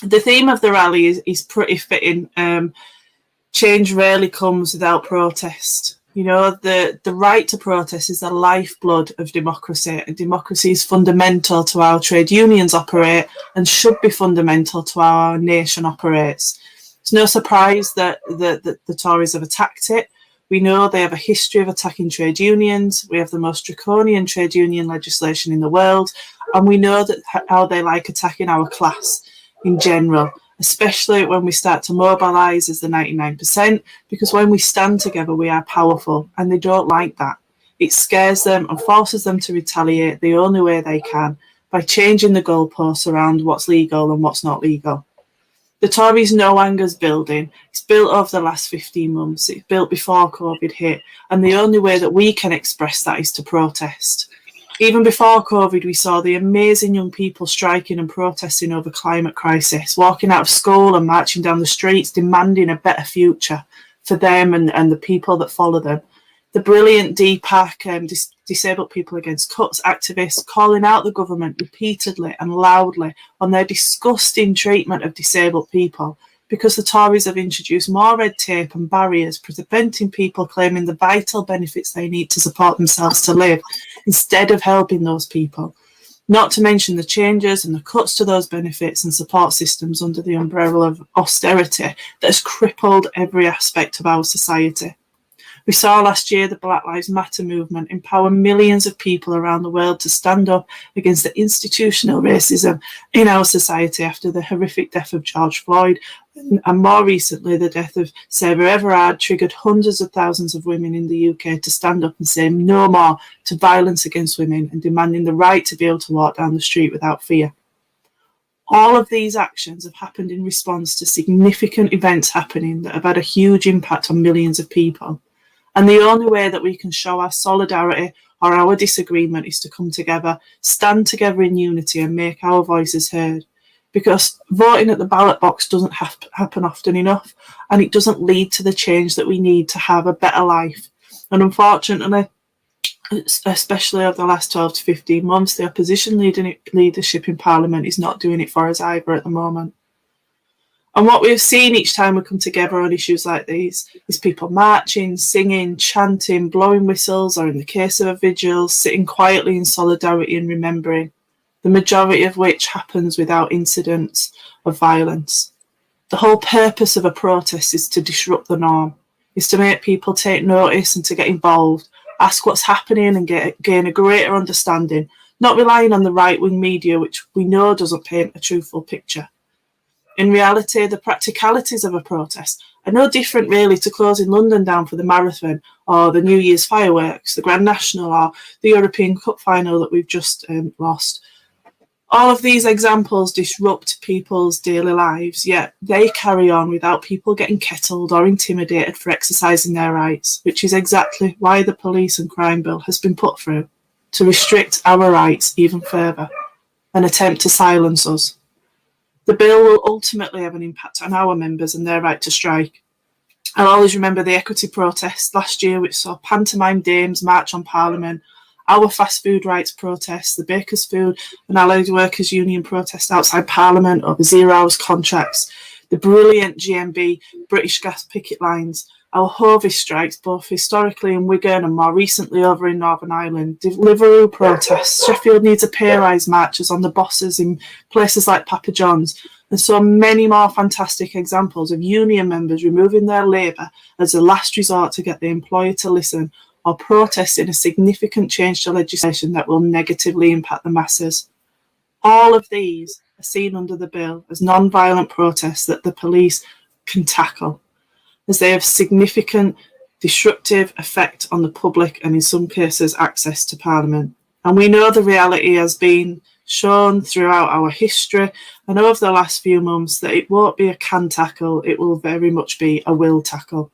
The theme of the rally is pretty fitting. Change rarely comes without protest. You know, the right to protest is the lifeblood of democracy, and democracy is fundamental to how trade unions operate and should be fundamental to how our nation operates. It's no surprise that the Tories have attacked it. We know they have a history of attacking trade unions. We have the most draconian trade union legislation in the world, and we know that how they like attacking our class in general, especially when we start to mobilise as the 99%, because when we stand together, we are powerful, and they don't like that. It scares them and forces them to retaliate the only way they can, by changing the goalposts around what's legal and what's not legal. The Tories know anger's building. It's built over the last 15 months. It's built before COVID hit, and the only way that we can express that is to protest. Even before COVID, we saw the amazing young people striking and protesting over climate crisis, walking out of school and marching down the streets, demanding a better future for them and the people that follow them. The brilliant DPAC, Disabled People Against Cuts activists, calling out the government repeatedly and loudly on their disgusting treatment of disabled people, because the Tories have introduced more red tape and barriers, preventing people claiming the vital benefits they need to support themselves to live, instead of helping those people. Not to mention the changes and the cuts to those benefits and support systems under the umbrella of austerity that has crippled every aspect of our society. We saw last year the Black Lives Matter movement empower millions of people around the world to stand up against the institutional racism in our society after the horrific death of George Floyd, and more recently the death of Sarah Everard triggered hundreds of thousands of women in the UK to stand up and say no more to violence against women and demanding the right to be able to walk down the street without fear. All of these actions have happened in response to significant events happening that have had a huge impact on millions of people. And the only way that we can show our solidarity or our disagreement is to come together, stand together in unity and make our voices heard. Because voting at the ballot box doesn't happen often enough, and it doesn't lead to the change that we need to have a better life. And unfortunately, especially over the last 12 to 15 months, the opposition leadership in Parliament is not doing it for us either at the moment. And what we've seen each time we come together on issues like these is people marching, singing, chanting, blowing whistles, or in the case of a vigil, sitting quietly in solidarity and remembering, the majority of which happens without incidents of violence. The whole purpose of a protest is to disrupt the norm, is to make people take notice and to get involved, ask what's happening and gain a greater understanding, not relying on the right-wing media, which we know doesn't paint a truthful picture. In reality, the practicalities of a protest are no different really to closing London down for the marathon, or the New Year's fireworks, the Grand National, or the European Cup final that we've just lost. All of these examples disrupt people's daily lives, yet they carry on without people getting kettled or intimidated for exercising their rights, which is exactly why the Police and Crime Bill has been put through, to restrict our rights even further, an attempt to silence us. The bill will ultimately have an impact on our members and their right to strike. I'll always remember the equity protest last year, which saw pantomime dames march on Parliament, our fast food rights protests, the Bakers Food and Allied Workers Union protest outside Parliament over 0 hours contracts, the brilliant GMB British Gas picket lines, our Hovis strikes, both historically in Wigan and more recently over in Northern Ireland, Deliveroo protests, Sheffield needs a pay rise marches on the bosses in places like Papa John's, and so many more fantastic examples of union members removing their labour as a last resort to get the employer to listen, or protesting a significant change to legislation that will negatively impact the masses. All of these are seen under the bill as non-violent protests that the police can tackle, as they have significant disruptive effect on the public and in some cases access to Parliament. And we know the reality has been shown throughout our history and over the last few months that it won't be a can tackle, it will very much be a will tackle.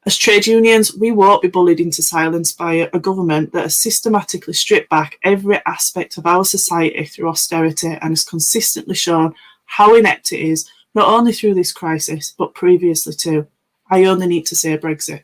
As trade unions, we won't be bullied into silence by a government that has systematically stripped back every aspect of our society through austerity and has consistently shown how inept it is, not only through this crisis, but previously too. I only need to say Brexit.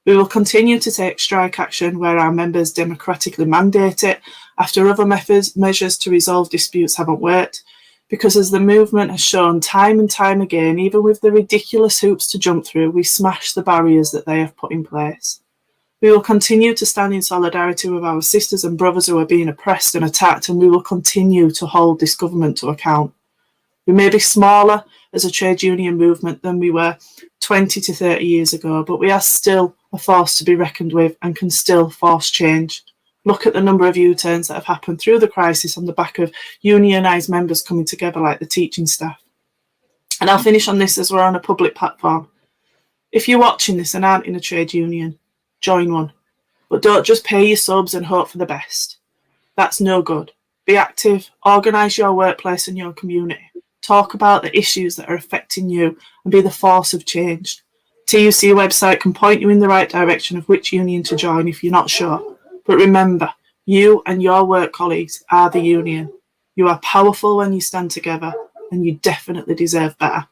We will continue to take strike action where our members democratically mandate it after other measures to resolve disputes haven't worked. Because as the movement has shown time and time again, even with the ridiculous hoops to jump through, we smash the barriers that they have put in place. We will continue to stand in solidarity with our sisters and brothers who are being oppressed and attacked, and we will continue to hold this government to account. We may be smaller as a trade union movement than we were 20 to 30 years ago, but we are still a force to be reckoned with and can still force change. Look at the number of U-turns that have happened through the crisis on the back of unionised members coming together like the teaching staff. And I'll finish on this as we're on a public platform. If you're watching this and aren't in a trade union, join one. But don't just pay your subs and hope for the best. That's no good. Be active, organise your workplace and your community. Talk about the issues that are affecting you and be the force of change. TUC website can point you in the right direction of which union to join if you're not sure. But remember, you and your work colleagues are the union. You are powerful when you stand together, and you definitely deserve better.